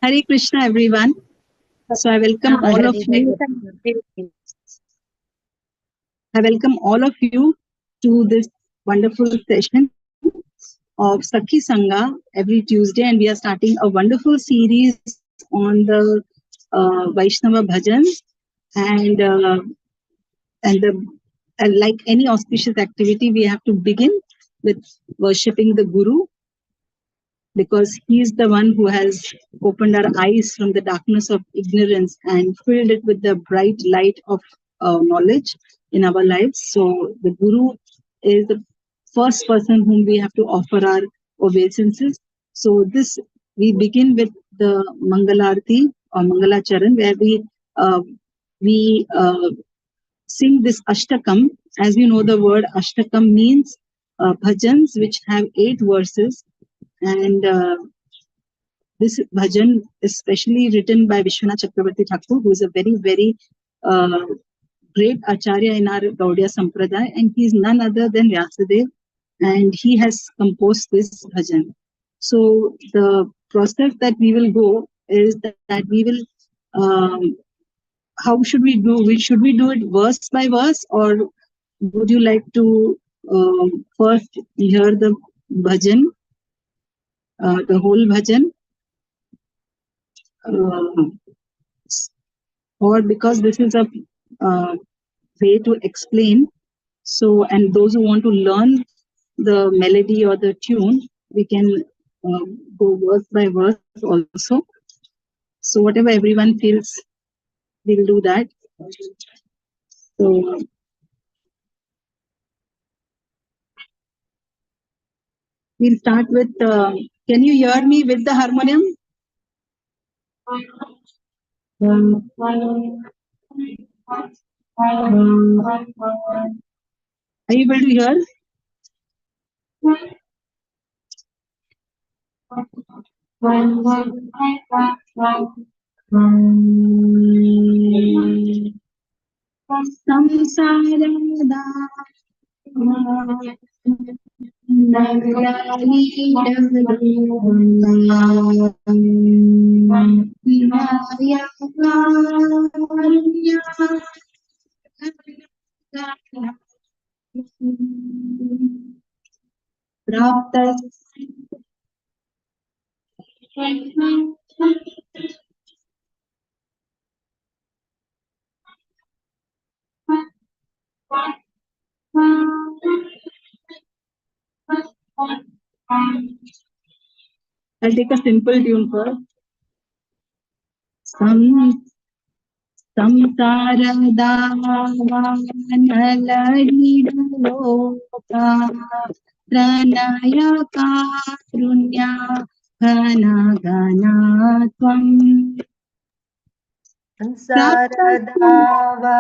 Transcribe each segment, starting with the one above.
Hare Krishna, everyone. So I welcome all of you. I welcome all of you to this wonderful session of Sakhi Sangha every Tuesday, and we are starting a wonderful series on the Vaishnava bhajans, and like any auspicious activity, we have to begin with worshipping the Guru, because he is the one who has opened our eyes from the darkness of ignorance and filled it with the bright light of knowledge in our lives. So the Guru is the first person whom we have to offer our obeisances. So this, we begin with the Mangalarti or Mangalacharan, where we sing this Ashtakam. As you know, the word Ashtakam means bhajans which have 8 verses, and this bhajan is specially written by Vishwanath Chakravarti Thakur, who is a very, very great acharya in our Gaudiya Sampradaya, and he is none other than Vyasadev, and he has composed this bhajan. So the process that we will go is that we will, how should we do? Should we do it verse by verse, or would you like to first hear the bhajan, the whole bhajan? Or because this is a way to explain, so, and those who want to learn the melody or the tune, we can go verse by verse also. So whatever everyone feels, we'll do that. So we'll start with, can you hear me with the harmonium? Are you able to hear? Samsarada I'll take a simple tune first. Samsaradavanalidaloka pranaya karunya ganaganatvam Samsaradava.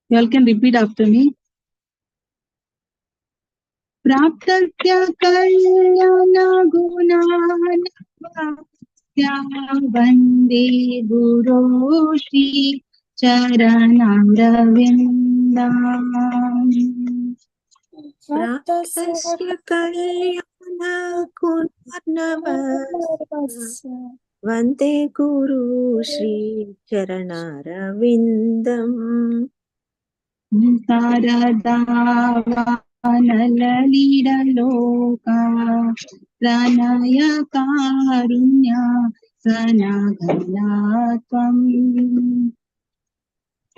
You all can repeat after me. Praptasya kalyana gunanavasya vande guru shri charanandavindam. Praptasya kalyana gunanavasya vande guru shri charanandavindam. Samsaradava pranaya karunya ganaganatvam.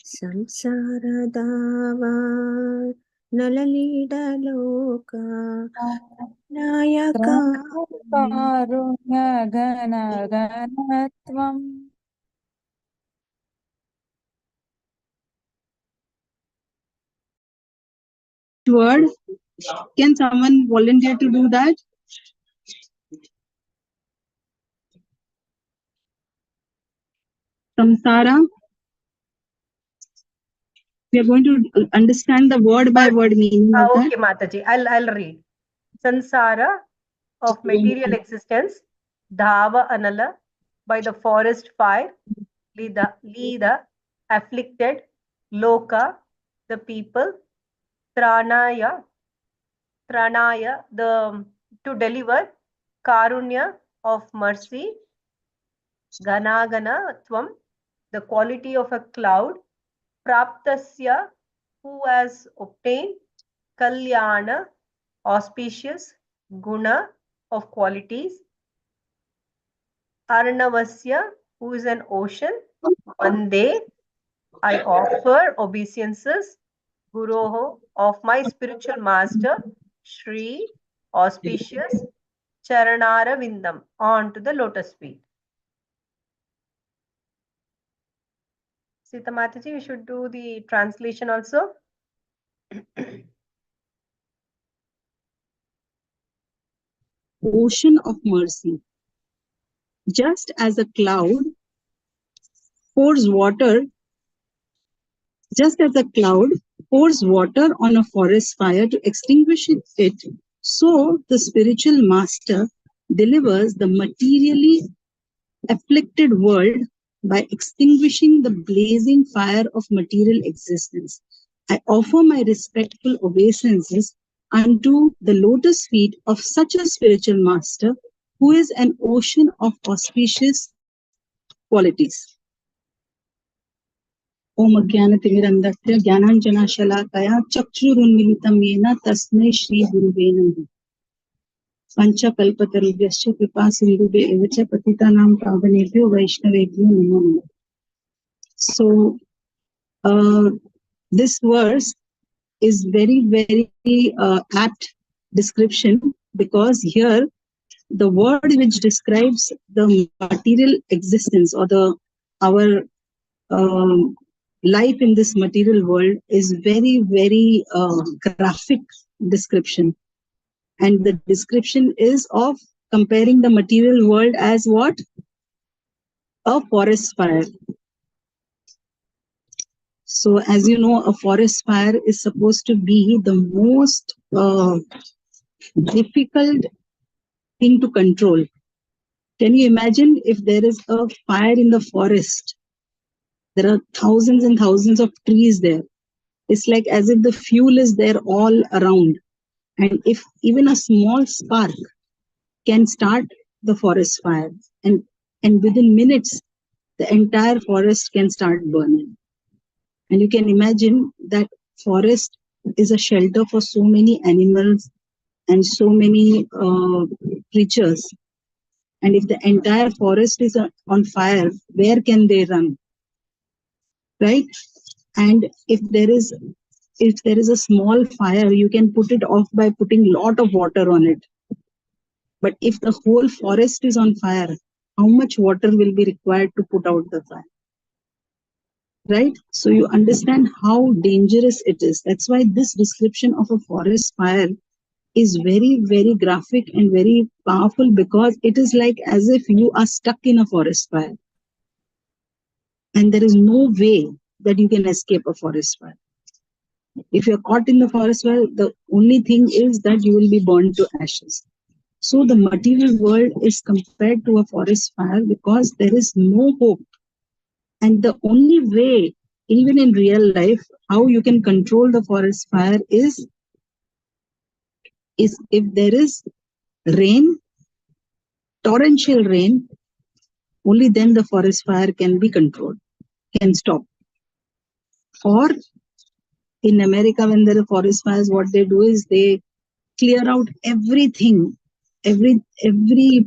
Samsaradava nalalidaloka pranaya karunya ganaganatvam. Word. Can someone volunteer to do that? Samsara. We are going to understand the word by word meaning of that. Okay, Mataji, I'll read. Sansara of material existence, Dhava Anala, by the forest fire, Lida, afflicted, Loka, the people, Tranaya, Tranaya, to deliver, Karunya of mercy, Ganagana Tvam, the quality of a cloud, Praptasya, who has obtained, Kalyana, auspicious, Guna, of qualities, Arnavasya, who is an ocean, Vande, I offer obeisances, Guroho, of my spiritual master, Shri, auspicious, Charanara Vindam, on to the lotus feet. Sita Mataji, we should do the translation also. Ocean of mercy. Just as a cloud pours water, just as a cloud pours water on a forest fire to extinguish it, so the spiritual master delivers the materially afflicted world by extinguishing the blazing fire of material existence. I offer my respectful obeisances unto the lotus feet of such a spiritual master who is an ocean of auspicious qualities. Om Ajnanatimirandasya Jnananjanashalakaya Chakshurunmilitam Yena Tasmai Shri Guruve Namaha. Panchakalpatarubhyascha Kripasindhubhya eva cha patitanam pavanebhyo Vaishnavebhyo namo namaha. So, this verse is very apt description, because here the word which describes the material existence or our life in this material world is very graphic description, and the description is of comparing the material world as what? A forest fire. So, as you know, a forest fire is supposed to be the most difficult thing to control. Can you imagine if there is a fire in the forest? There are thousands and thousands of trees there. It's like as if the fuel is there all around. And if even a small spark can start the forest fire, and within minutes, the entire forest can start burning. And you can imagine that forest is a shelter for so many animals and so many creatures. And if the entire forest is on fire, where can they run? Right? And if there is a small fire, you can put it off by putting a lot of water on it. But if the whole forest is on fire, how much water will be required to put out the fire? Right? So you understand how dangerous it is. That's why this description of a forest fire is very graphic and very powerful, because it is like as if you are stuck in a forest fire. And there is no way that you can escape a forest fire. If you're caught in the forest fire, the only thing is that you will be burned to ashes. So the material world is compared to a forest fire because there is no hope. And the only way, even in real life, how you can control the forest fire is if there is rain, torrential rain, only then the forest fire can be controlled, can stop. Or in America, when there are forest fires, what they do is they clear out everything, every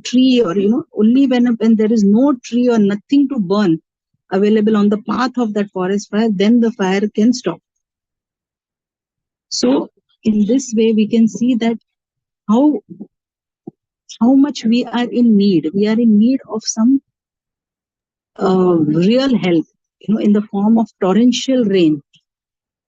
tree, or only when there is no tree or nothing to burn available on the path of that forest fire, then the fire can stop. So in this way, we can see that how much we are in need. We are in need of some real help, in the form of torrential rain.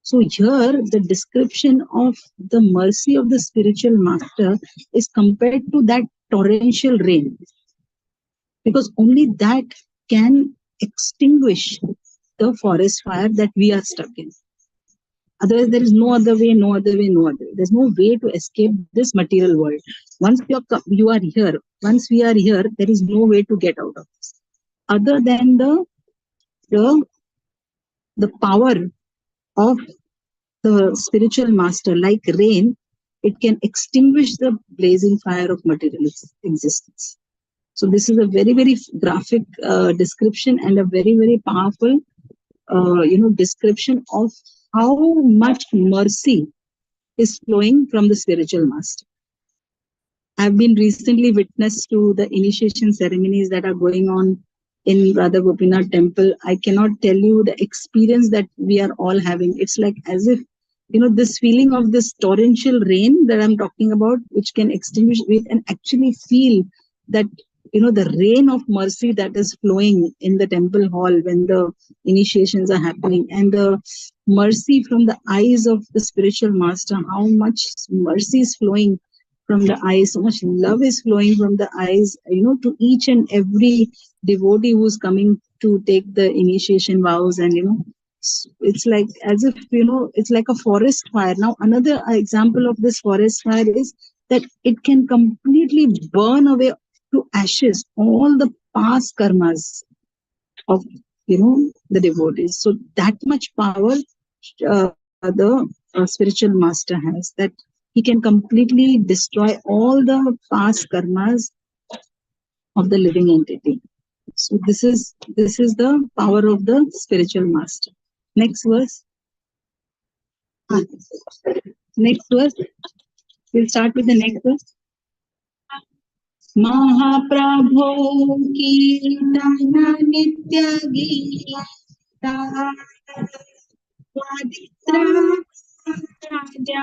So here, the description of the mercy of the spiritual master is compared to that torrential rain, because only that can extinguish the forest fire that we are stuck in. Otherwise, there is no other way, no other way, no other way. There's no way to escape this material world. Once you are here, once we are here, there is no way to get out of this, other than the power of the spiritual master, like rain, it can extinguish the blazing fire of material existence. So this is a very, very graphic description and a very, very powerful, description of how much mercy is flowing from the spiritual master. I've been recently witness to the initiation ceremonies that are going on in Radha Gopinath temple. I cannot tell you the experience that we are all having. It's like as if, this feeling of this torrential rain that I'm talking about, which can extinguish, we can actually feel that, the rain of mercy that is flowing in the temple hall when the initiations are happening, and the mercy from the eyes of the spiritual master, how much mercy is flowing from the eyes, so much love is flowing from the eyes, to each and every devotee who's coming to take the initiation vows. And, it's like as if, it's like a forest fire. Now, another example of this forest fire is that it can completely burn away to ashes all the past karmas of, the devotees. So that much power the spiritual master has, that he can completely destroy all the past karmas of the living entity. So this is the power of the spiritual master. Next verse. Next verse. We'll start with the next verse. Mahaprabho Kirtana Nitya Gita Vaditra Raja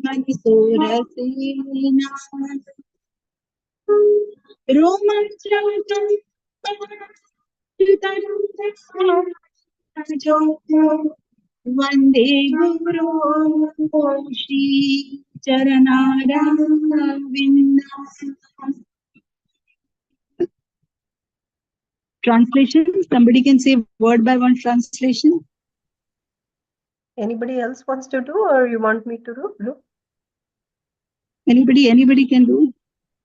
Manisura Sena Romanchakam Vande Guru Shri Charanara Vinda. Translation. Somebody can say word by one translation. Anybody else wants to do, or you want me to do? Anybody can do.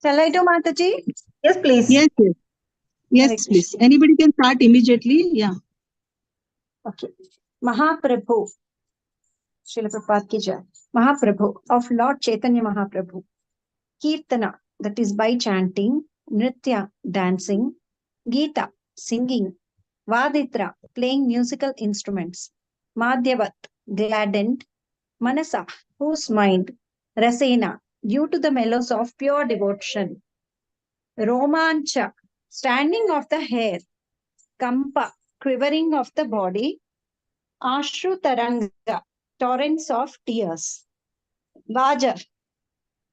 Shall I do, Mataji? Yes, please. Yes, please. Anybody can start immediately. Yeah. Okay. Mahaprabhu. Srila Prabhupada ki jai. Mahaprabhu of Lord Chaitanya Mahaprabhu. Kirtana, that is by chanting. Nritya, dancing. Gita, singing. Vaditra, playing musical instruments. Madhyavat, gladdened. Manasa, whose mind. Rasena, due to the mellows of pure devotion. Romancha, standing of the hair. Kampa, quivering of the body. Ashru Taranga, torrents of tears. Vajar,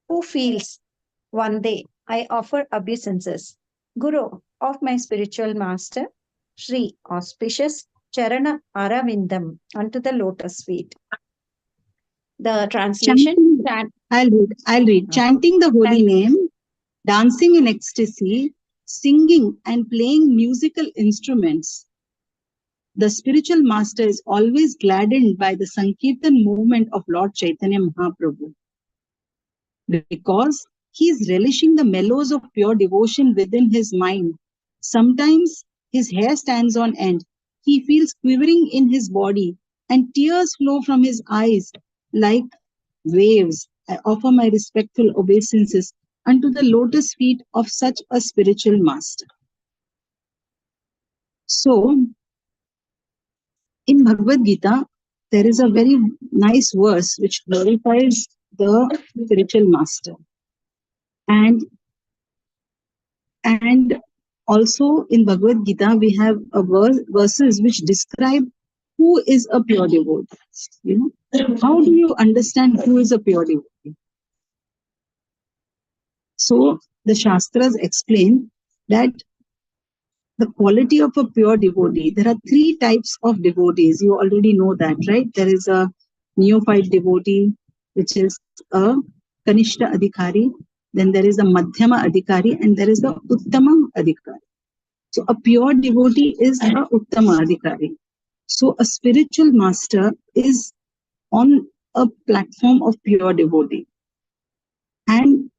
who feels. One day I offer obeisances. Guru of my spiritual master, Shri, auspicious, Charana Aravindam, unto the lotus feet. The translation. I'll read. Chanting the holy name, dancing in ecstasy, singing and playing musical instruments. The spiritual master is always gladdened by the Sankirtan movement of Lord Chaitanya Mahaprabhu, because he is relishing the mellows of pure devotion within his mind. Sometimes his hair stands on end. He feels quivering in his body, and tears flow from his eyes like waves. I offer my respectful obeisances unto the lotus feet of such a spiritual master. So, in Bhagavad Gita, there is a very nice verse which glorifies the spiritual master. And also in Bhagavad Gita, we have verses which describe who is a pure devotee. How do you understand who is a pure devotee? So the Shastras explain that the quality of a pure devotee, there are three types of devotees. You already know that, right? There is a neophyte devotee, which is a Kanishta Adhikari. Then there is a Madhyama Adhikari, and there is the Uttama Adhikari. So a pure devotee is a Uttama Adhikari. So a spiritual master is on a platform of pure devotee. And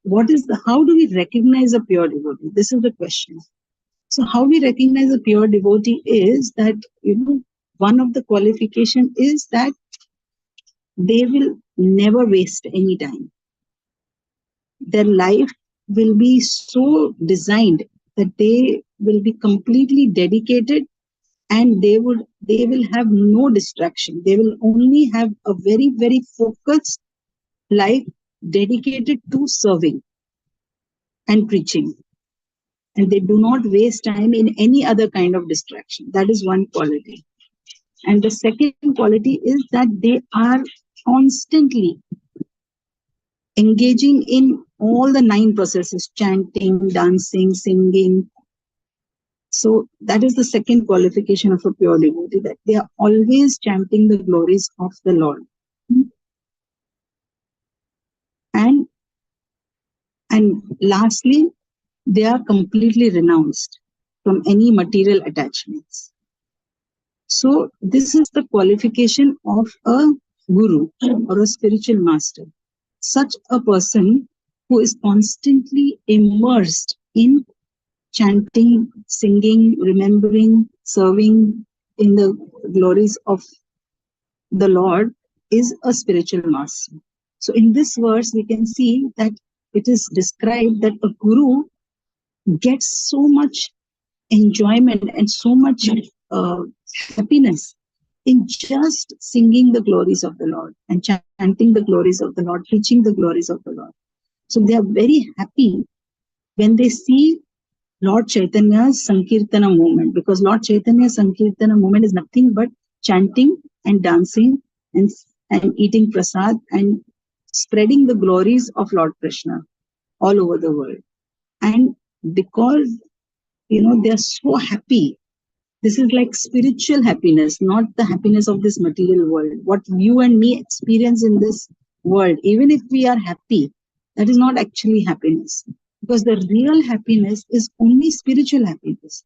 how do we recognize a pure devotee? This is the question. So how we recognize a pure devotee is that, one of the qualification is that they will never waste any time. Their life will be so designed that they will be completely dedicated, and they will have no distraction. They will only have a very, very focused life dedicated to serving and preaching. And they do not waste time in any other kind of distraction. That is one quality. And the second quality is that they are constantly engaging in all the 9 processes: chanting, dancing, singing. So that is the second qualification of a pure devotee, that they are always chanting the glories of the Lord. And lastly, they are completely renounced from any material attachments. So this is the qualification of a guru or a spiritual master. Such a person who is constantly immersed in chanting, singing, remembering, serving in the glories of the Lord is a spiritual master. So in this verse, we can see that it is described that a guru gets so much enjoyment and so much happiness in just singing the glories of the Lord and chanting the glories of the Lord, preaching the glories of the Lord. So they are very happy when they see Lord Chaitanya's Sankirtana movement, because Lord Chaitanya's Sankirtana movement is nothing but chanting and dancing and eating prasad and spreading the glories of Lord Krishna all over the world. And because, they are so happy, this is like spiritual happiness, not the happiness of this material world. What you and me experience in this world, even if we are happy, that is not actually happiness. Because the real happiness is only spiritual happiness.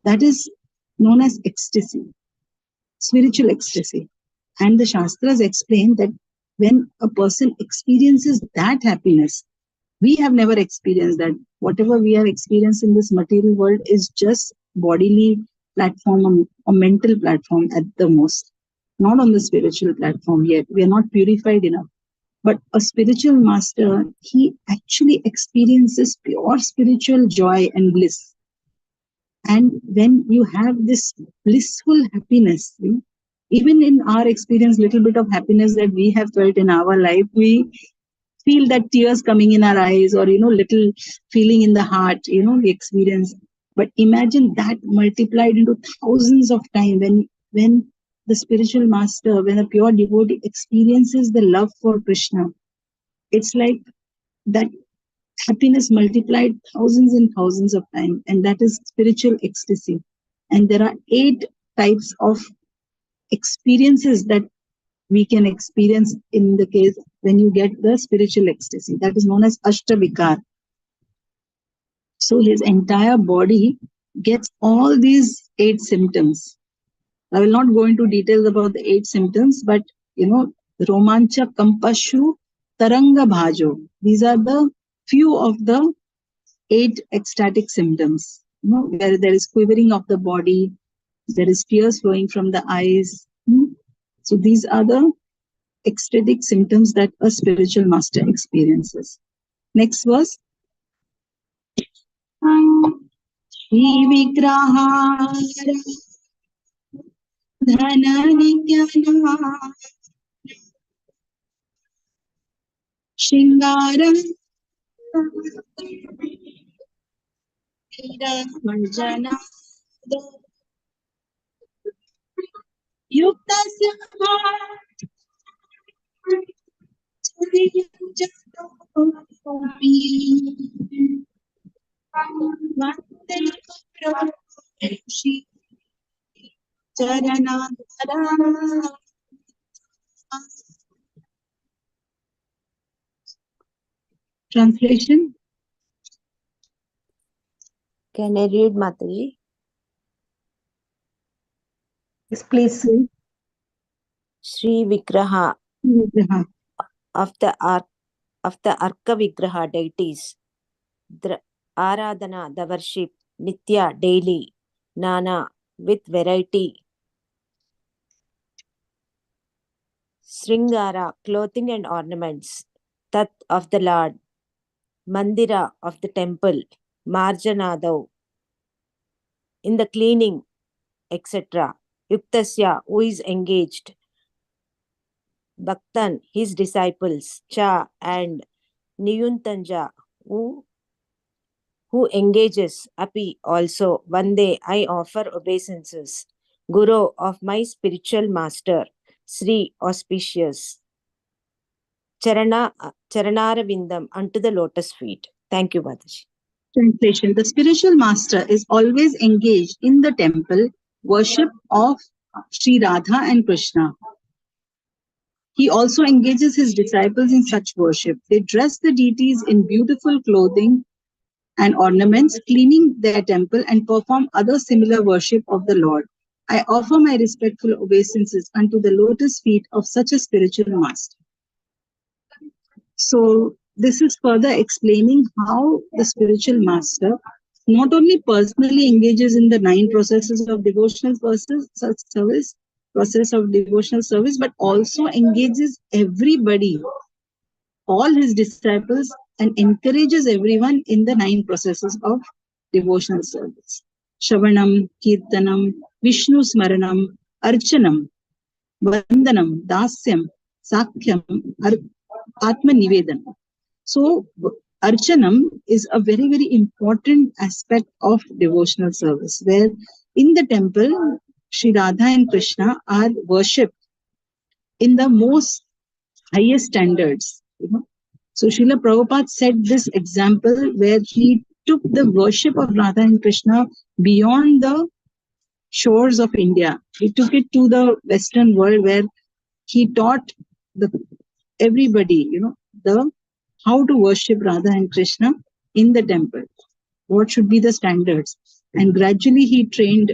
That is known as ecstasy, spiritual ecstasy. And the Shastras explain that when a person experiences that happiness, we have never experienced that. Whatever we have experienced in this material world is just bodily platform or mental platform at the most, not on the spiritual platform yet. We are not purified enough. But a spiritual master, he actually experiences pure spiritual joy and bliss. And when you have this blissful happiness, even in our experience, little bit of happiness that we have felt in our life, we feel that tears coming in our eyes, or little feeling in the heart, we experience. But imagine that multiplied into thousands of times when the spiritual master, when a pure devotee experiences the love for Krishna, it's like that happiness multiplied thousands and thousands of times, and that is spiritual ecstasy. And there are 8 types of experiences that we can experience in the case when you get the spiritual ecstasy. That is known as Ashtavikar. So his entire body gets all these 8 symptoms. I will not go into details about the 8 symptoms, but Romancha, Kampashu, Taranga Bhajo. These are the few of the 8 ecstatic symptoms. Where there is quivering of the body, there is tears flowing from the eyes. So these are the ecstatic symptoms that a spiritual master experiences. Next verse. Shri Vigraha Dhana Vigyana Shingara Marjana Yukta Translation. Can I read, Mataji? Yes, please. Sri Vigraha of the Arka Vigraha deities. Aradhana, the worship, Nitya, daily, Nana, with variety. Sringara, clothing and ornaments. Tat, of the Lord. Mandira, of the temple. Marjanadav, in the cleaning, etc. Yuktasya, who is engaged. Bhaktan, his disciples. Cha, and Niyuntanja, who engages. Api, also. Vande, I offer obeisances. Guru, of my spiritual master. Sri, auspicious. Charanarabindam, unto the lotus feet. Thank you, Mataji. Translation: the spiritual master is always engaged in the temple worship of Sri Radha and Krishna. He also engages his disciples in such worship. They dress the deities in beautiful clothing and ornaments, cleaning their temple, and perform other similar worship of the Lord. I offer my respectful obeisances unto the lotus feet of such a spiritual master. So this is further explaining how the spiritual master not only personally engages in the 9 processes of devotional service, but also engages everybody, all his disciples, and encourages everyone in the 9 processes of devotional service. Shravanam, Kirtanam, Vishnu Smaranam, Archanam, Vandanam, Dasyam, Sakyam, Atma Nivedanam. So, Archanam is a very, very important aspect of devotional service, where in the temple, Sri Radha and Krishna are worshipped in the most highest standards. So, Srila Prabhupada set this example where he took the worship of Radha and Krishna beyond the shores of India. He took it to the Western world, where he taught everybody, the how to worship Radha and Krishna in the temple. What should be the standards? And gradually he trained,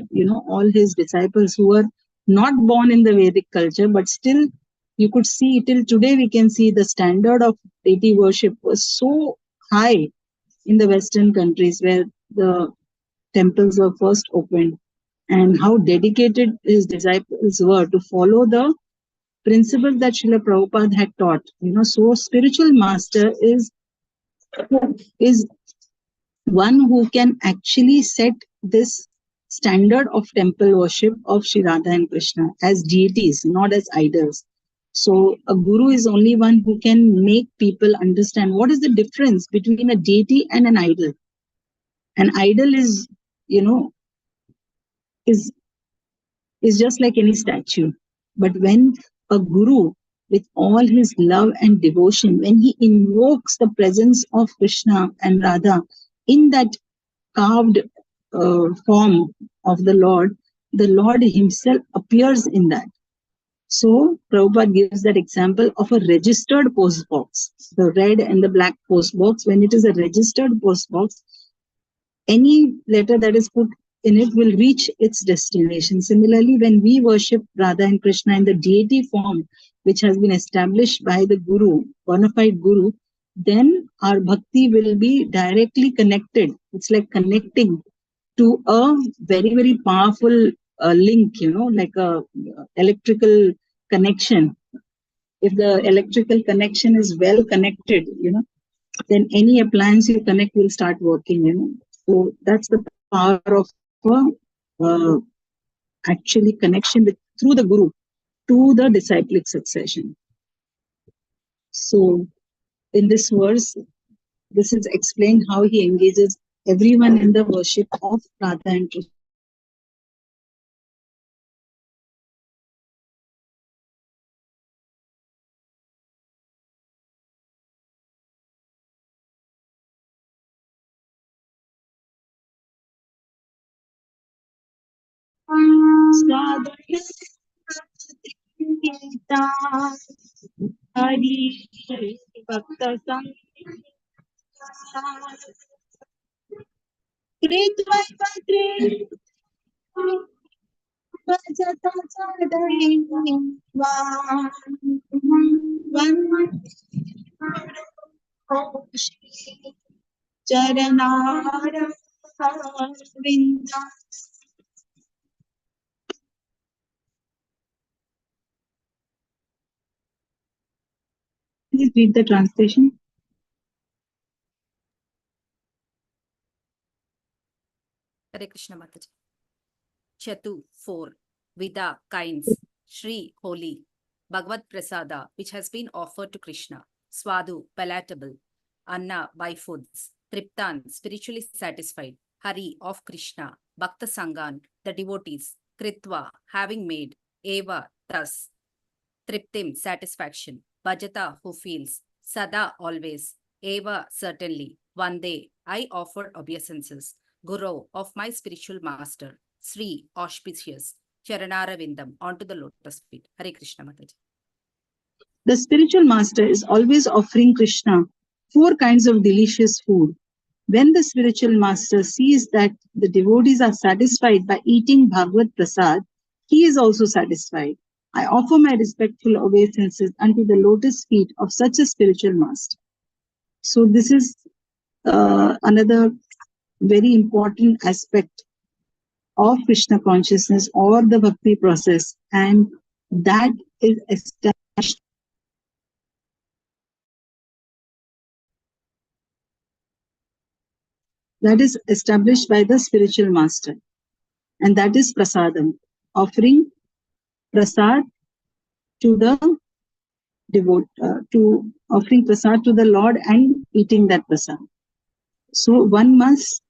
all his disciples who were not born in the Vedic culture, but still you could see till today we can see the standard of deity worship was so high in the Western countries where the temples were first opened, and how dedicated his disciples were to follow the principles that Srila Prabhupada had taught. So spiritual master is one who can actually set this standard of temple worship of Sri Radha and Krishna as deities, not as idols. So a guru is only one who can make people understand what is the difference between a deity and an idol. An idol is, is just like any statue. But when a guru, with all his love and devotion, when he invokes the presence of Krishna and Radha in that carved form of the Lord himself appears in that. So Prabhupada gives that example of a registered post box, the red and the black post box. When it is a registered post box, any letter that is put in it will reach its destination. Similarly, when we worship Radha and Krishna in the deity form, which has been established by the Guru, bona fide Guru, then our bhakti will be directly connected. It's like connecting to a very, very powerful link, like a electrical connection. If the electrical connection is well connected, then any appliance you connect will start working, So that's the power of actually connection through the Guru to the disciplic succession. So in this verse, this is explained how he engages everyone in the worship of Radha and Krishna. Hari Bhakta Sang Charanara Vinda. Please read the translation. Hare Krishna Mataji. Chatu 4. Vida kinds. Shri holy. Bhagavad Prasada, which has been offered to Krishna. Swadu palatable. Anna by foods. Triptan spiritually satisfied. Hari of Krishna. Bhakta Sangan the devotees. Kritva having made. Eva thus. Triptim satisfaction. Bhajata who feels. Sada always. Eva certainly. One day I offered obeisances. Guru of my spiritual master. Sri auspicious. Charanaravindam onto the lotus feet. Hare Krishna Mataji. The spiritual master is always offering Krishna 4 kinds of delicious food. When the spiritual master sees that the devotees are satisfied by eating Bhagavad Prasad, he is also satisfied. I offer my respectful obeisances unto the lotus feet of such a spiritual master. So this is another very important aspect of Krishna consciousness or the bhakti process, and that is established by the spiritual master, and that is prasadam, offering prasad to the offering prasad to the Lord and eating that prasad. So one must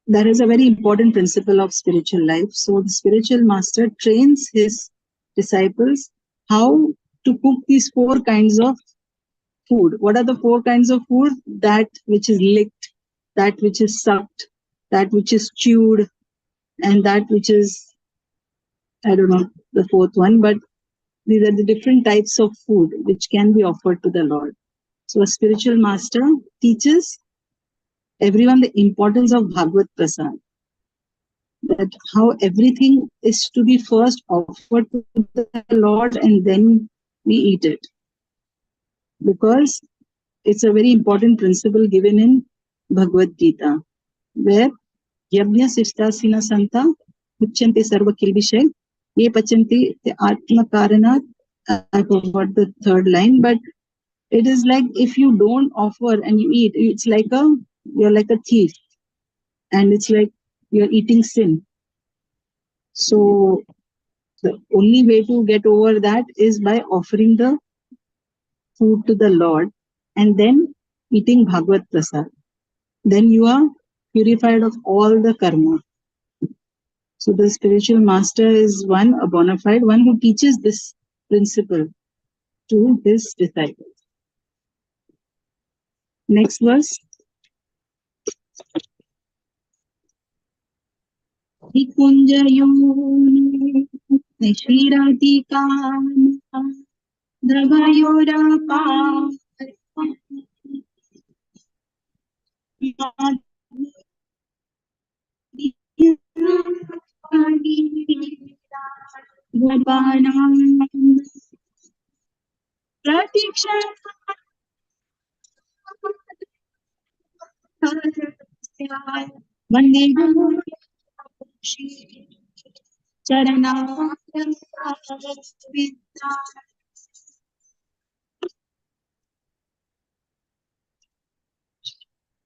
that is a very important principle of spiritual life. So the spiritual master trains his disciples how to cook these 4 kinds of food. What are the 4 kinds of food? That which is licked, that which is sucked, that which is chewed, and that which is, I don't know the 4th one, but these are the different types of food which can be offered to the Lord. So a spiritual master teaches everyone the importance of Bhagavad Prasad, that how everything is to be first offered to the Lord and then we eat it. Because it's a very important principle given in Bhagavad Gita, where Yabnya Siftasina Santa Uchante Sarva Kilvishay Ye Pachanti Atma Karanat. I forgot the 3rd line, but it is like if you don't offer and you eat, it's like you're like a thief, and it's like you're eating sin. So the only way to get over that is by offering the food to the Lord and then eating Bhagavad Prasad. Then you are purified of all the karma. So the spiritual master is a bona fide one who teaches this principle to his disciples. Next verse. Nikunjayone Nishiratikam Dravayodapa Pratiksha Vande Guru Charana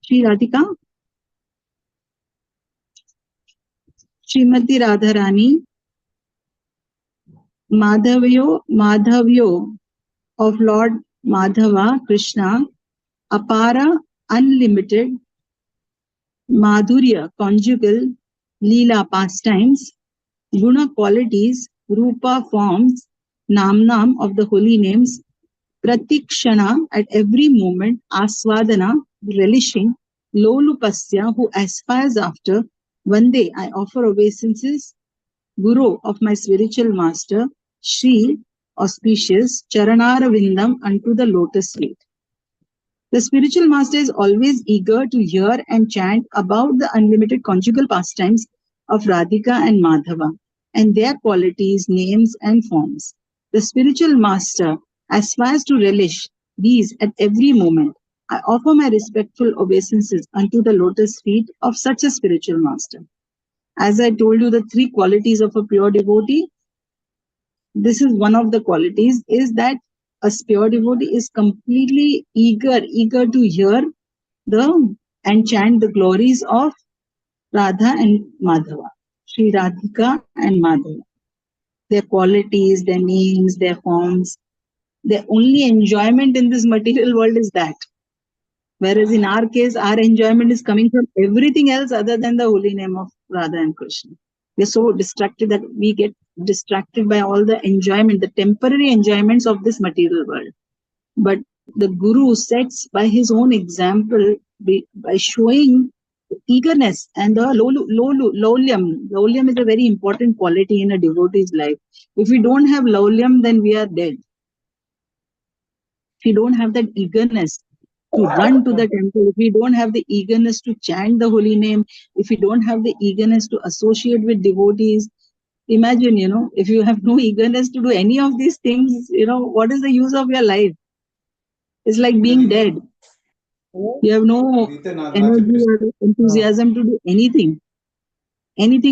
Shri Radhika, Srimati Radharani, Madhavyo of Lord Madhava Krishna, Apara unlimited, Madhurya conjugal, Leela pastimes, Guna qualities, Rupa forms, Namnam of the holy names, Pratikshana at every moment, Aswadana relishing, Lolupasya who aspires after. One day I offer obeisances, Guru of my spiritual master, Shri auspicious, Charanaravindam unto the lotus feet. The spiritual master is always eager to hear and chant about the unlimited conjugal pastimes of Radhika and Madhava and their qualities, names and forms. The spiritual master aspires to relish these at every moment. I offer my respectful obeisances unto the lotus feet of such a spiritual master. As I told you, the 3 qualities of a pure devotee: this is one of the qualities, is that a pure devotee is completely eager to hear and chant the glories of Radha and Madhava, Sri Radhika and Madhava. Their qualities, their names, their forms, their only enjoyment in this material world is that. Whereas in our case, our enjoyment is coming from everything else other than the holy name of Radha and Krishna. We're so distracted that we get distracted by all the enjoyment, the temporary enjoyments of this material world. But the Guru sets by his own example, by showing eagerness and the laulyam. Laulyam is a very important quality in a devotee's life. If we don't have laulyam, then we are dead. If we don't have that eagerness to run to the temple, if we don't have the eagerness to chant the holy name, if we don't have the eagerness to associate with devotees, imagine, if you have no eagerness to do any of these things, what is the use of your life? It's like being dead. You have no energy or enthusiasm to do anything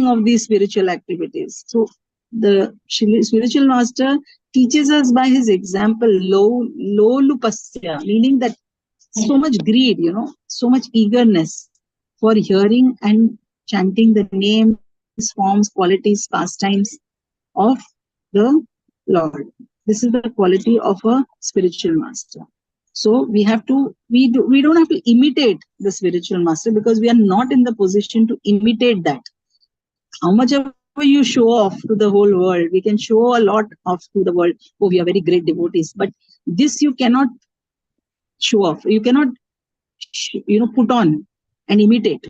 of these spiritual activities. So the spiritual master teaches us by his example, lolupasya, meaning that so much greed, so much eagerness for hearing and chanting the names, forms, qualities, pastimes of the Lord. This is the quality of a spiritual master. So we don't have to imitate the spiritual master, because we are not in the position to imitate that. How much ever you show off to the whole world, we can show a lot off to the world. Oh, we are very great devotees. But this you cannot show off. You cannot, put on and imitate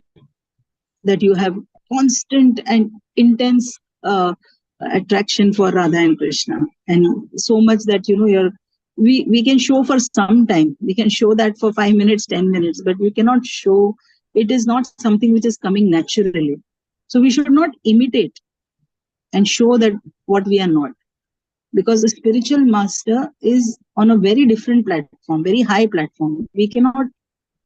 that you have constant and intense attraction for Radha and Krishna, and so much that we can show for some time. We can show that for 5 minutes, 10 minutes, but we cannot show. It is not something which is coming naturally. So we should not imitate and show that what we are not, because the spiritual master is on a very different platform, very high platform. We cannot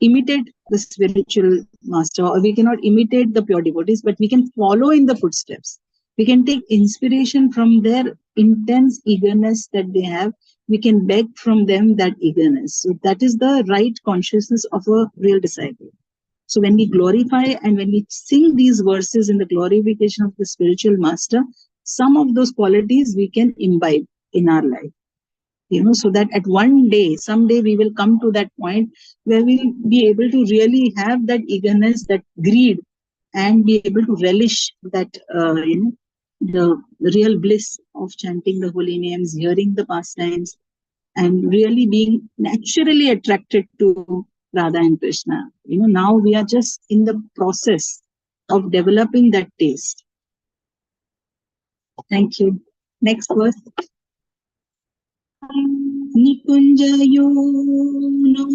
imitate the spiritual master, or we cannot imitate the pure devotees, but we can follow in the footsteps. We can take inspiration from their intense eagerness that they have. We can beg from them that eagerness. So that is the right consciousness of a real disciple. So when we glorify and when we sing these verses in the glorification of the spiritual master, some of those qualities we can imbibe in our life. So that at someday we will come to that point where we'll be able to really have that eagerness, that greed, and be able to relish that, the real bliss of chanting the holy names, hearing the pastimes, and really being naturally attracted to Radha and Krishna. Now we are just in the process of developing that taste. Thank you. Next verse. Nikunjayo no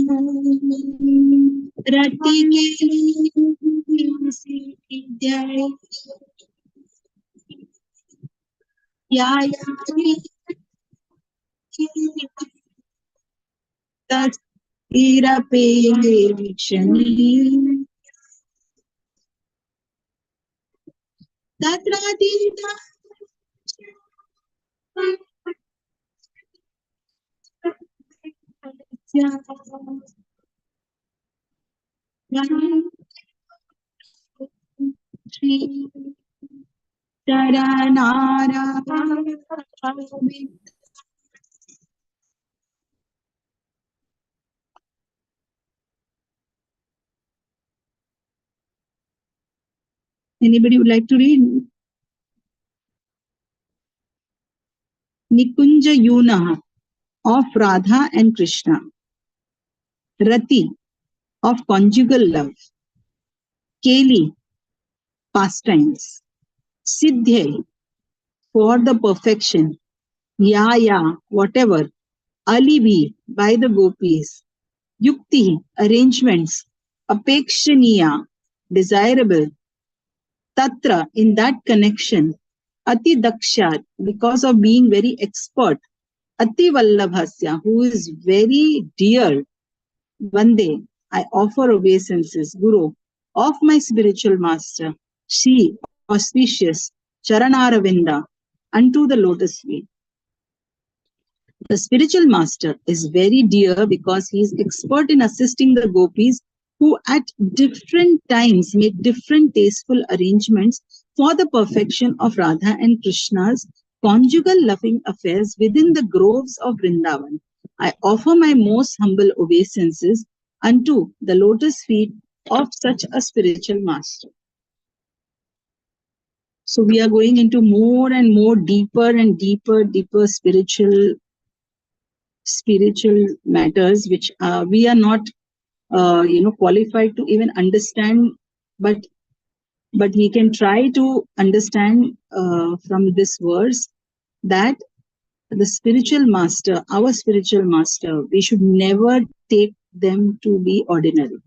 Anybody would like to read? Nikunja Yuna of Radha and Krishna. Rati of conjugal love. Keli, pastimes. Siddhe, for the perfection. Yaya, whatever. Alibi, by the gopis. Yukti, arrangements. Apekshaniya, desirable. Tatra, in that connection. Ati dakshat, because of being very expert. Ati vallabhasya, who is very dear. One day, I offer obeisances, Guru, of my spiritual master, Shri, auspicious, Charanaravinda, unto the lotus feet. The spiritual master is very dear because he is expert in assisting the gopis who at different times make different tasteful arrangements for the perfection of Radha and Krishna's conjugal loving affairs within the groves of Vrindavan. I offer my most humble obeisances unto the lotus feet of such a spiritual master. So we are going into more and more deeper and deeper spiritual matters, which we are not qualified to even understand, but we can try to understand from this verse that the spiritual master, our spiritual master, we should never take them to be ordinary.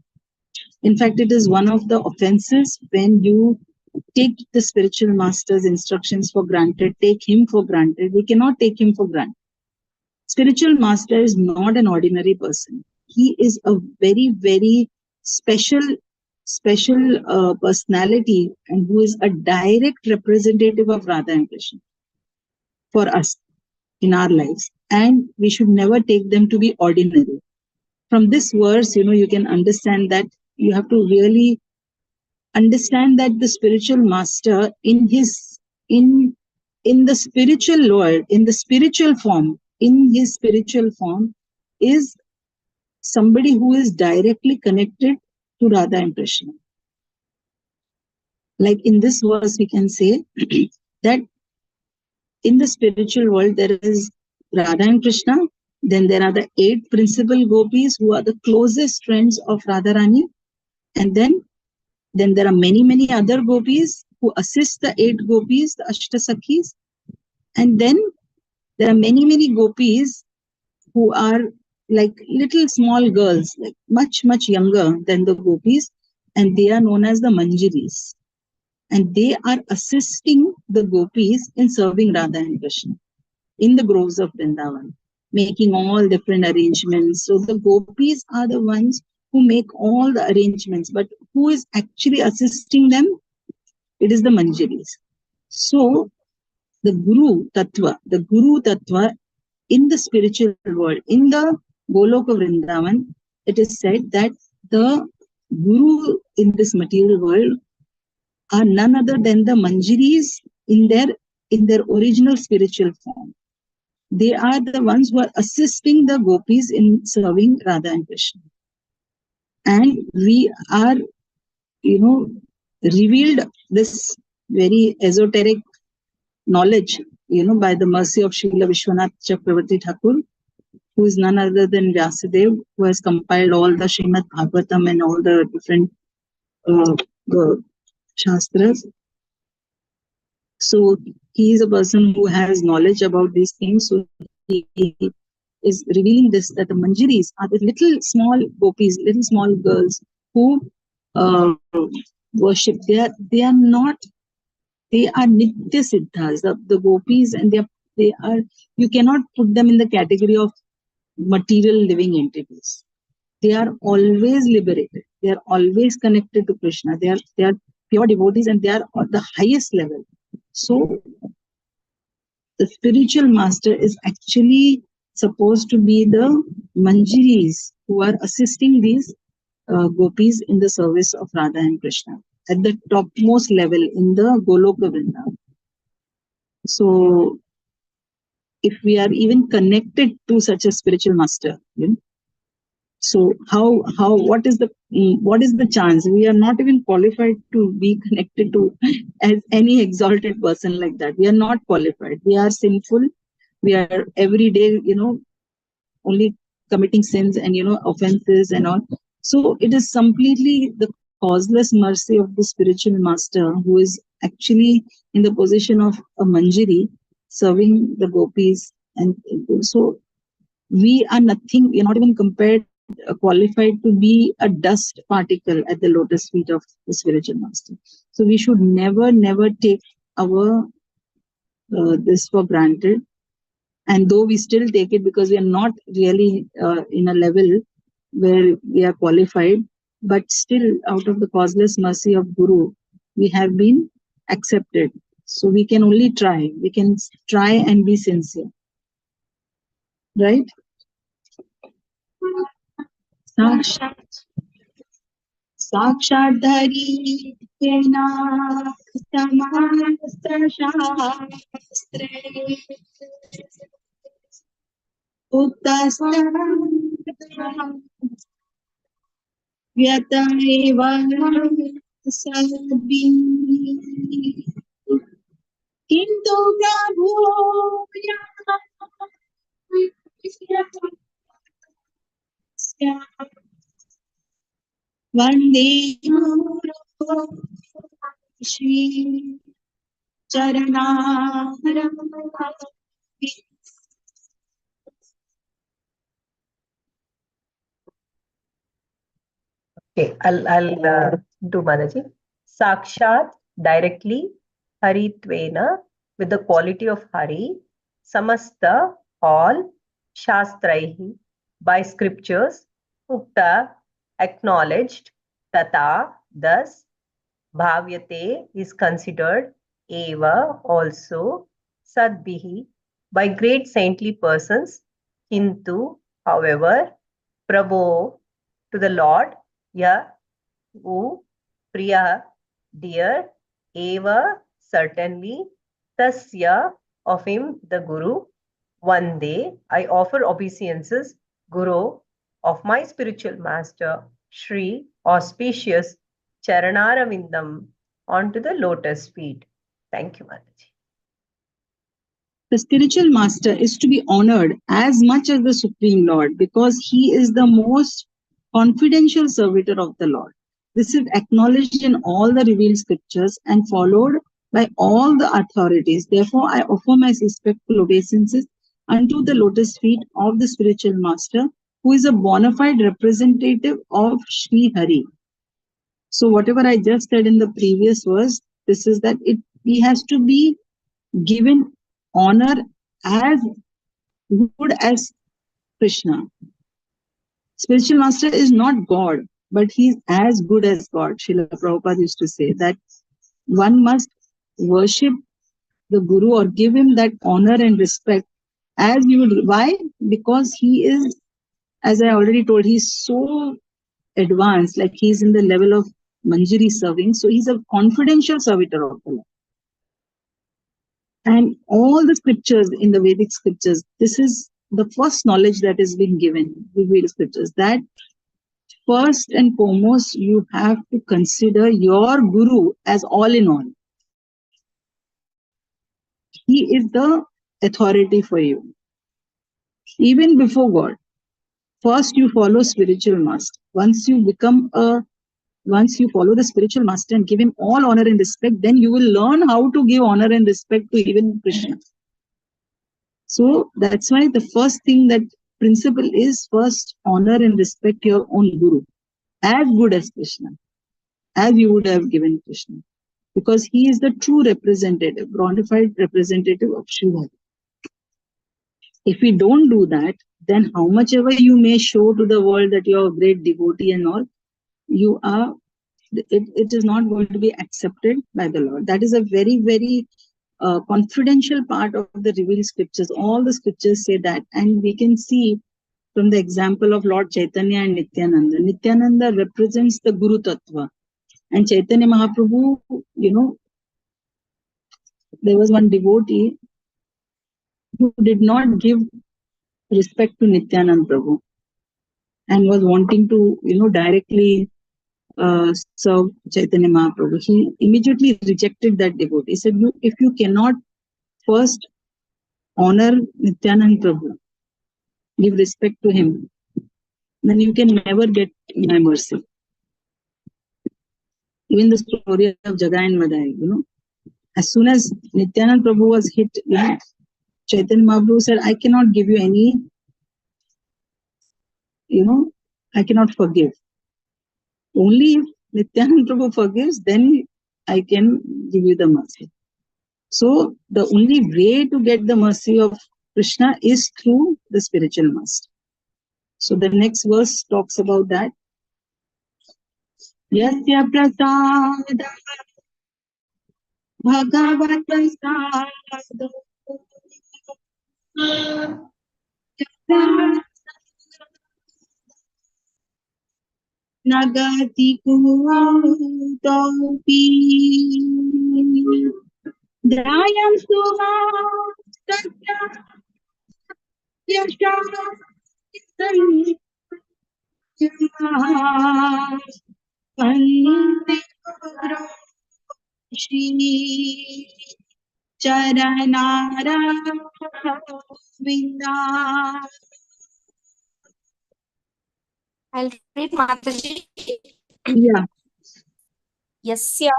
In fact, it is one of the offenses when you take the spiritual master's instructions for granted, take him for granted. We cannot take him for granted. Spiritual master is not an ordinary person. He is a very special personality, and who is a direct representative of Radha and Krishna for us in our lives. And we should never take them to be ordinary. From this verse, you can understand that you have to really understand that the spiritual master in the spiritual world, in the spiritual form, in his spiritual form, is somebody who is directly connected to Radha and Krishna. Like in this verse, we can say that in the spiritual world, there is Radha and Krishna. Then there are the 8 principal gopis who are the closest friends of Radharani. And then there are many other gopis who assist the 8 gopis, the Ashtasakhis. And then there are many gopis who are like little small girls, like much younger than the gopis, and they are known as the Manjaris. And they are assisting the gopis in serving Radha and Krishna in the groves of Vrindavan, making all different arrangements. So the gopis are the ones who make all the arrangements, but who is actually assisting them? It is the Manjaris. So the Guru Tattva in the spiritual world, in the Goloka Vrindavan, it is said that the Guru in this material world are none other than the Manjaris in their original spiritual form. They are the ones who are assisting the gopis in serving Radha and Krishna. And we are, revealed this very esoteric knowledge, by the mercy of Srila Vishwanath Chakravarti Thakur, who is none other than Vyasadeva, who has compiled all the Srimad Bhagavatam and all the different Shastras. So he is a person who has knowledge about these things. So he is revealing this, that the Manjaris are the little small gopis, little small girls who worship. They are Nitya Siddhas, the gopis, and they are, you cannot put them in the category of material living entities. They are always liberated. They are always connected to Krishna. They are pure devotees, and they are at the highest level. So the spiritual master is actually supposed to be the Manjaris who are assisting these gopis in the service of Radha and Krishna at the topmost level in the Goloka Vrindavan. So if we are even connected to such a spiritual master, so what is the chance? We are not even qualified to be connected to as any exalted person like that. We are not qualified. We are sinful. We are every day, only committing sins and offenses and all. So it is completely the causeless mercy of the spiritual master, who is actually in the position of a Manjari serving the gopis. And so we are nothing. We are not even qualified to be a dust particle at the lotus feet of the spiritual master. So we should never take our this for granted. And though we still take it because we are not really in a level where we are qualified, but still out of the causeless mercy of Guru, we have been accepted. So we can only try. We can try and be sincere. right? साक्षात् धरीतेन समासशास्त्रे उक्तस्तः व्यत एव सद्भिः किन्तु प्रभो वन्दे Shri चरणारविन्दम्। Okay, I'll do Manaji. Sakshat, directly, Haritvena, with the quality of Hari, Samasta, all, Shastraihi, by scriptures, Ukta, acknowledged, Tata, thus, Bhavyate is considered, Eva, also, Sadbihi, by great saintly persons, Kintu, however, Prabho, to the Lord, Ya, who, Priya, dear, Eva, certainly, Tasya, of him, the Guru. One day, I offer obeisances, Guru, of my spiritual master, Shri, auspicious, Charanaravindam, onto the lotus feet. Thank you, Mataji. The spiritual master is to be honored as much as the Supreme Lord because he is the most confidential servitor of the Lord. This is acknowledged in all the revealed scriptures and followed by all the authorities. Therefore, I offer my respectful obeisances unto the lotus feet of the spiritual master, who is a bona fide representative of Sri Hari. So whatever I just said in the previous verse, this is that he has to be given honor as good as Krishna. Spiritual master is not God, but he is as good as God. Srila Prabhupada used to say that one must worship the Guru or give him that honor and respect as you would. Why? Because he is, as I already told, he's so advanced, like he's in the level of Manjari serving. So he's a confidential servitor of the Lord. And all the scriptures in the Vedic scriptures, this is the first knowledge that is being given, the Vedic scriptures, that first and foremost, you have to consider your Guru as all in all. He is the authority for you. Even before God, first you follow spiritual master. Once you follow the spiritual master and give him all honor and respect, then you will learn how to give honor and respect to even Krishna. So that's why the first thing, that principle is first honor and respect your own Guru as good as Krishna, as you would have given Krishna, because he is the true representative, glorified representative of Shiva. If we don't do that, then how much ever you may show to the world that you're a great devotee and all, it is not going to be accepted by the Lord. That is a very, very confidential part of the revealed scriptures. All the scriptures say that, and we can see from the example of Lord Chaitanya and Nityananda. Nityananda represents the Guru Tattva, and Chaitanya Mahaprabhu, there was one devotee who did not give respect to Nityananda Prabhu and was wanting to, directly serve Chaitanya Mahaprabhu. He immediately rejected that devotee. He said, if you cannot first honor Nityananda Prabhu, give respect to him, then you can never get my mercy. Even the story of Jagai and Madai, as soon as Nityananda Prabhu was hit, Chaitanya Mahaprabhu said, I cannot give you any, I cannot forgive. Only if Nityananda Prabhu forgives, then I can give you the mercy. So the only way to get the mercy of Krishna is through the spiritual master. So the next verse talks about that. Yasya prasada bhagavat prasada nagati kutopi Dayam suma satya yasha Vande Guru Shri Charanara Vinda. I'll read Mataji. Yeah. Yasya,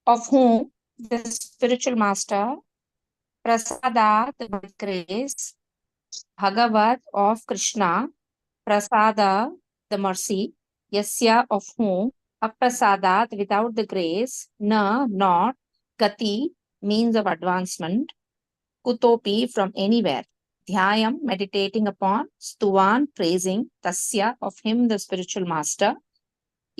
of whom the spiritual master, Prasada, the grace, Bhagavat of Krishna, Prasada, the mercy, Yasya, of whom, Aprasadat, without the grace, Na, not, Gati, means of advancement, Kutopi, from anywhere, Dhyayam, meditating upon, Stuvan, praising, Tasya, of him, the spiritual master,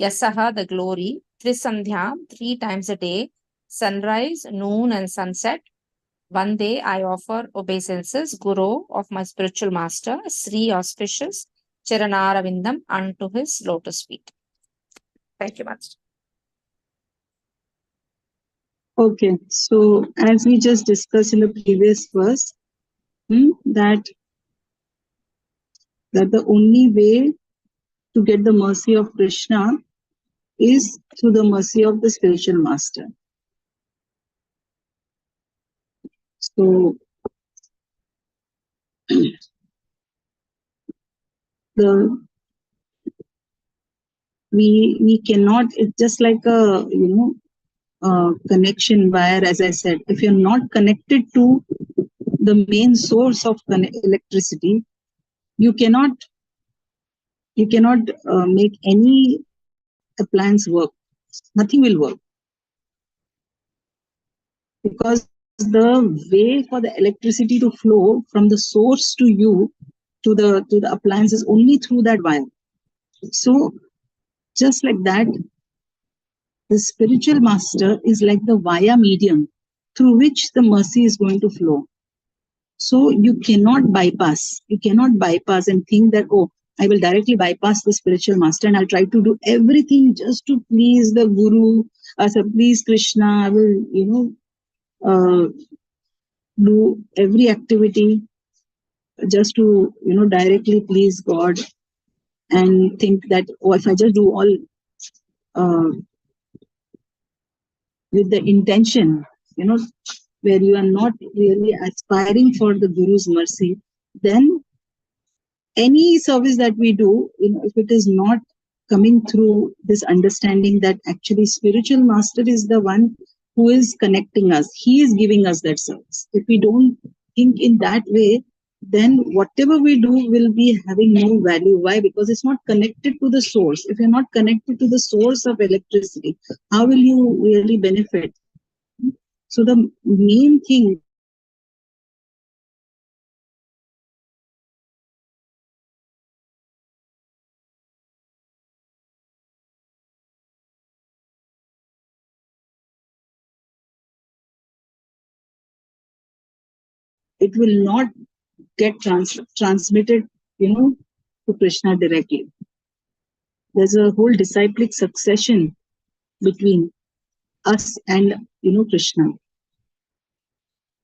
Yasaha, the glory, Trisandhyam, 3 times a day, sunrise, noon, and sunset. One day I offer obeisances, Guru, of my spiritual master, Sri auspicious, Charanaravindam, unto his lotus feet. Thank you much. Okay, so as we just discussed in the previous verse, that the only way to get the mercy of Krishna is through the mercy of the spiritual master. So we cannot, it's just like a connection wire, as I said. If you're not connected to the main source of electricity, you cannot make any appliance work. Nothing will work, because the way for the electricity to flow from the source to you, to the appliance, is only through that wire. So just like that, the spiritual master is like the via medium through which the mercy is going to flow. So you cannot bypass and think that, oh, I will directly bypass the spiritual master and I'll try to do everything just to please the Guru, please Krishna. I will, do every activity just to, directly please God, and think that, oh, if I just do all with the intention, where you are not really aspiring for the Guru's mercy, then any service that we do, if it is not coming through this understanding that actually spiritual master is the one who is connecting us, he is giving us that service. If we don't think in that way, then whatever we do will be having no value. Why? Because it's not connected to the source. If you're not connected to the source of electricity, how will you really benefit? So the main thing, it will not get transmitted, to Krishna directly. There's a whole disciplic succession between us and, Krishna.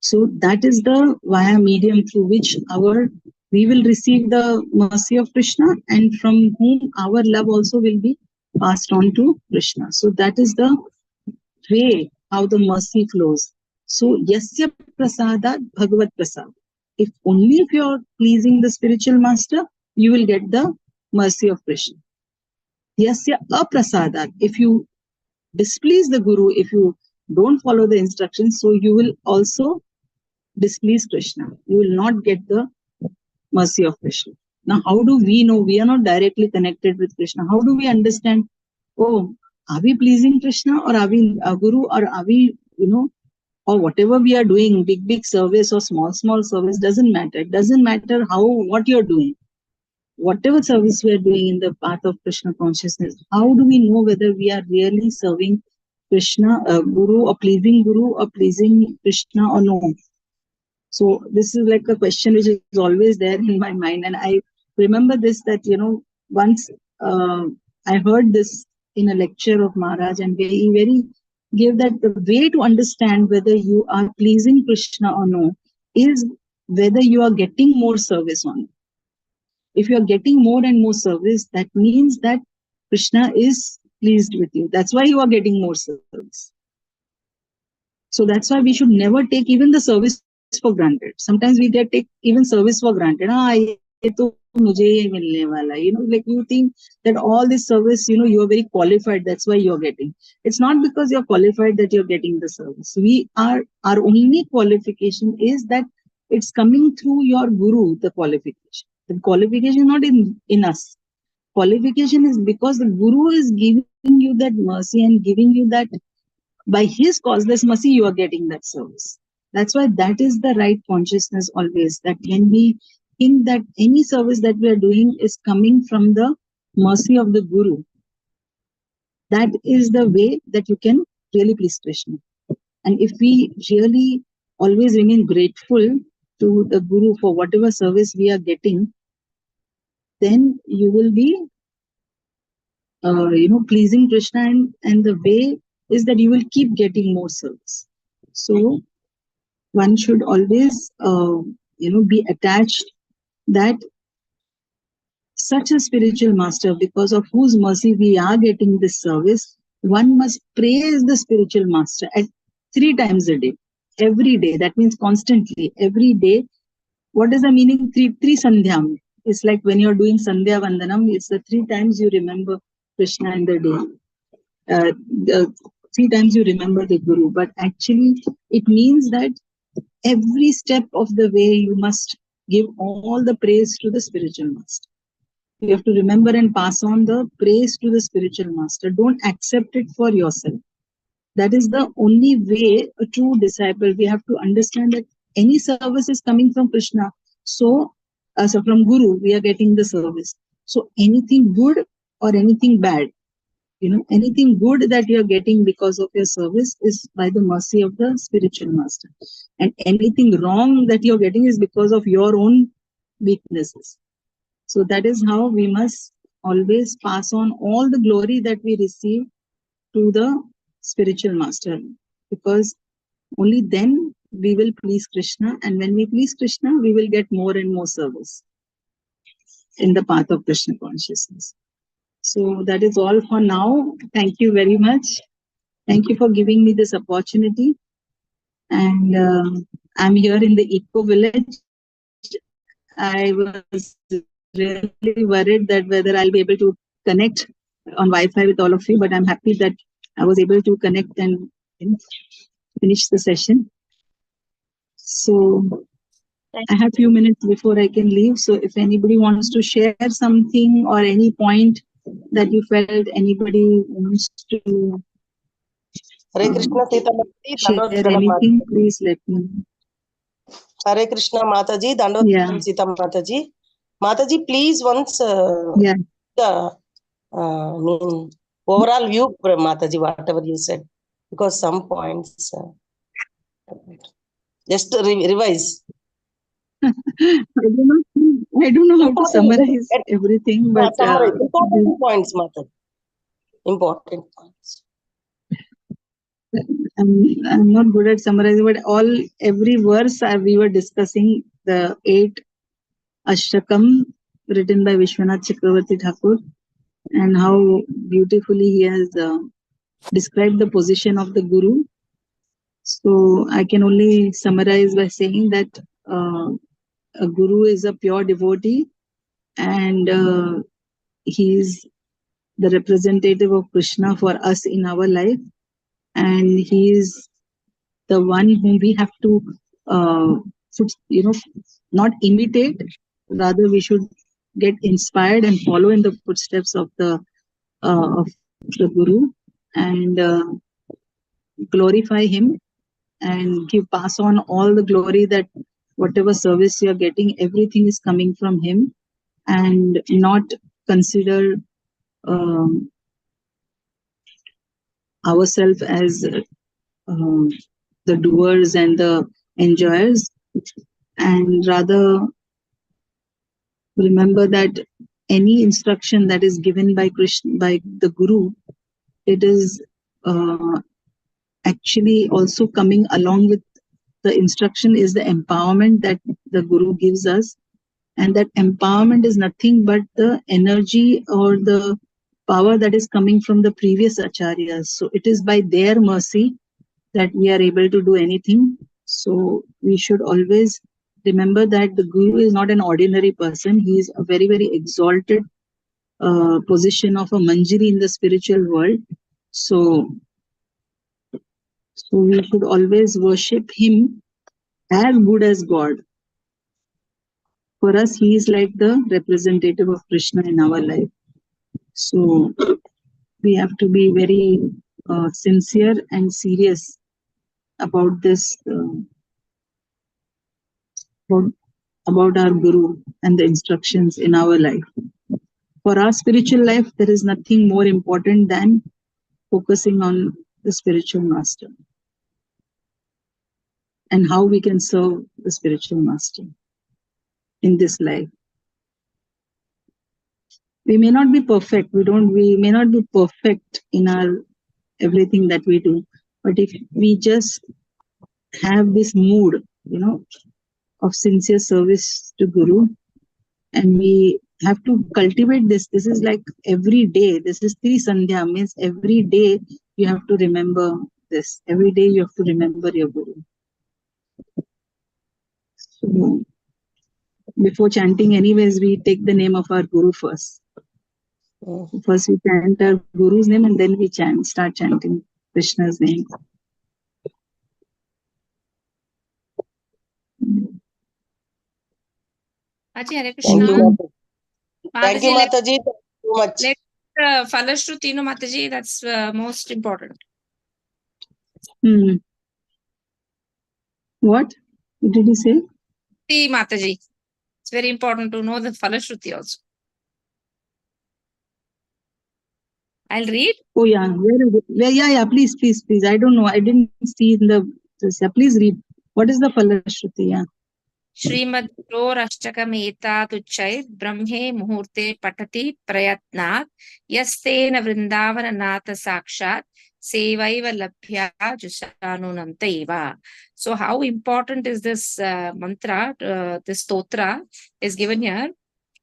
So that is the via medium through which we will receive the mercy of Krishna, and from whom our love also will be passed on to Krishna. So that is the way how the mercy flows. So yasya prasadat bhagavat prasad. If you're pleasing the spiritual master, you will get the mercy of Krishna. Yasya aprasadat. If you displease the Guru, if you don't follow the instructions, so you will also displease Krishna. You will not get the mercy of Krishna. Now, how do we know? We are not directly connected with Krishna. How do we understand? Oh, are we pleasing Krishna, or are we a Guru, or are we, or whatever we are doing, big service or small service, doesn't matter. It doesn't matter what you're doing. Whatever service we are doing in the path of Krishna consciousness, how do we know whether we are really serving Krishna, Guru, or pleasing Krishna or no? So this is like a question which is always there in my mind. And I remember this, that, once I heard this in a lecture of Maharaj, and he very gave that the way to understand whether you are pleasing Krishna or no is whether you are getting more service on it. If you are getting more and more service, that means that Krishna is pleased with you. That's why you are getting more service. So that's why we should never take even the service for granted. Sometimes we take even service for granted. Like you think that all this service, you are very qualified. That's why you're getting. It's not because you're qualified that you're getting the service. Our only qualification is that it's coming through your guru, the qualification. The qualification is not in us. Qualification is because the guru is giving you that mercy and giving you that. By his causeless mercy, you are getting that service. That's why that is the right consciousness always. That when we think that any service that we are doing is coming from the mercy of the Guru, that is the way that you can really please Krishna. And if we really always remain grateful to the Guru for whatever service we are getting, then you will be, pleasing Krishna, and the way is that you will keep getting more service. So one should always, be attached that such a spiritual master, because of whose mercy we are getting this service, one must praise the spiritual master at 3 times a day, every day. That means constantly, every day. What is the meaning? Three sandhyam. It's like when you're doing sandhya vandanam, it's the 3 times you remember Krishna in the day. The 3 times you remember the Guru. But actually, it means that every step of the way you must give all the praise to the spiritual master. You have to remember and pass on the praise to the spiritual master. Don't accept it for yourself. That is the only way a true disciple, we have to understand that any service is coming from Krishna. So from Guru, we are getting the service. So anything good or anything bad, anything good that you are getting because of your service is by the mercy of the spiritual master. And anything wrong that you're getting is because of your own weaknesses. So that is how we must always pass on all the glory that we receive to the spiritual master, because only then we will please Krishna. And when we please Krishna, we will get more and more service in the path of Krishna consciousness. So that is all for now. Thank you very much. Thank you for giving me this opportunity. And I'm here in the Eco Village. I was really worried that whether I'll be able to connect on Wi-Fi with all of you, but I'm happy that I was able to connect and finish the session. So I have a few minutes before I can leave. So if anybody wants to share something or any point that you felt anybody wants to Hare Krishna, Sita Mataji, share anything, please let me know. Hare Krishna, Mataji, Yeah. Sita Mataji. Mataji, please once the overall view from Mataji, whatever you said, because some points just revise. I don't know how to summarize everything, but summarize important points, Mataji. Important points. I'm not good at summarizing, but every verse we were discussing the 8 Ashtakam written by Vishwanath Chakravarti Thakur, and how beautifully he has described the position of the Guru. So I can only summarize by saying that a Guru is a pure devotee, and he is the representative of Krishna for us in our life, and he is the one whom we have to not imitate, rather we should get inspired and follow in the footsteps of the Guru, and glorify him, and pass on all the glory, that whatever service you are getting, everything is coming from him, and not consider ourselves as the doers and the enjoyers, and rather remember that any instruction that is given by Krishna, by the Guru, it is actually also coming along with the instruction is the empowerment that the Guru gives us. And that empowerment is nothing but the energy or the power that is coming from the previous acharyas. So it is by their mercy that we are able to do anything. So we should always remember that the Guru is not an ordinary person. He is a very, very exalted position of a Manjari in the spiritual world. So we should always worship him as good as God. For us, he is like the representative of Krishna in our life. So we have to be very sincere and serious about this, about our Guru and the instructions in our life. For our spiritual life, there is nothing more important than focusing on the spiritual master and how we can serve the spiritual master in this life. We may not be perfect. We may not be perfect in our everything that we do. But if we just have this mood, of sincere service to Guru, and we have to cultivate this. This is like every day. This is Tri Sandhya, means every day you have to remember this. Every day you have to remember your Guru. So before chanting, anyways, we take the name of our Guru first. First we chant our Guru's name and then we start chanting Krishna's name. Aji, Hare Krishna. Thank you, Mataji. Thank you so much. Let's Falashruti, no, Mataji, that's most important. What did he say? Mataji. It's very important to know the Falashruti also. I'll read. Oh yeah, where? Yeah. Please. I don't know. I didn't see in the. Yeah, please read. What is the Falashruti? Yeah. Srimad Ashtakam Etatuchai Brahme Muhurte Patati Prayatnat Yastena Vrindavana Nata Sakshat Sevaiva Labhya Jusanunantaiva. So how important is this mantra, this stotra is given here.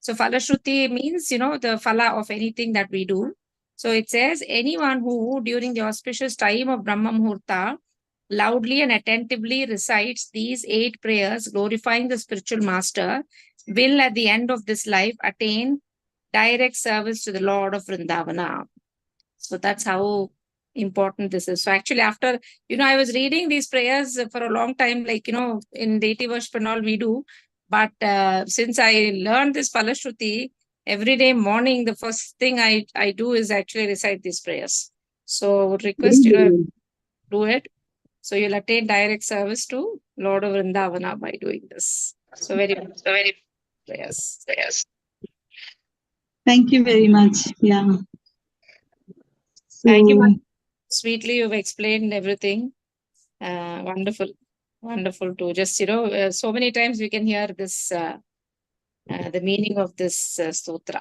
So Falashruti means, the phala of anything that we do. So it says anyone who during the auspicious time of Brahma Muhurta loudly and attentively recites these 8 prayers glorifying the spiritual master will at the end of this life attain direct service to the Lord of Vrindavana. So that's how important this is. So actually after, I was reading these prayers for a long time, like, in deity worship and all we do. But since I learned this Falashruti, every day morning, the first thing I do is actually recite these prayers. So would request, do it. So you'll attain direct service to Lord of Vrindavana by doing this. So very prayers. Thank you very much. Yeah. So, Thank you. Sweetly, you've explained everything. Wonderful to just, so many times we can hear this, the meaning of this stotra.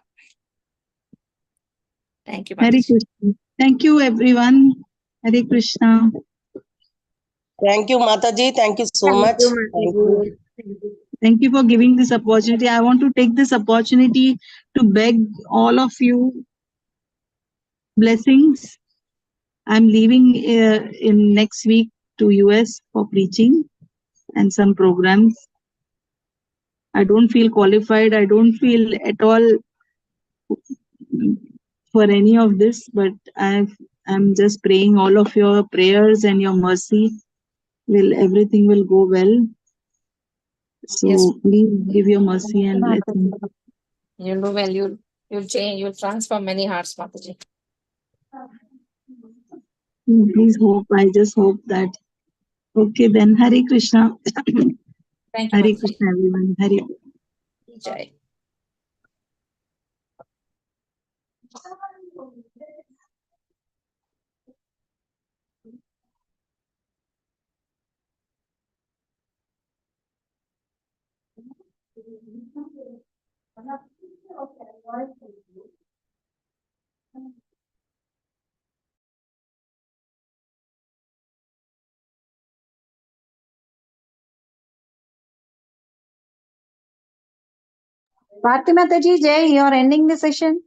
Thank you, Hare Mataji. Krishna. Thank you, everyone. Hare Krishna. Thank you, Mataji. Thank you so much. Thank you. Thank you for giving this opportunity. I want to take this opportunity to beg all of you blessings. I'm leaving in next week to US for preaching and some programs. I don't feel qualified. I don't feel at all for any of this, but I'm just praying all of your prayers and your mercy everything will go well. So Yes. please give your mercy and blessing. You'll do well. You'll change. You'll transform many hearts, Mataji. Please hope. I just hope that. Okay, then Hare Krishna. Thank you, Hare Mataji. Krishna, everyone. Hare. Jai. Bharti Mataji, Jay, you are ending the session.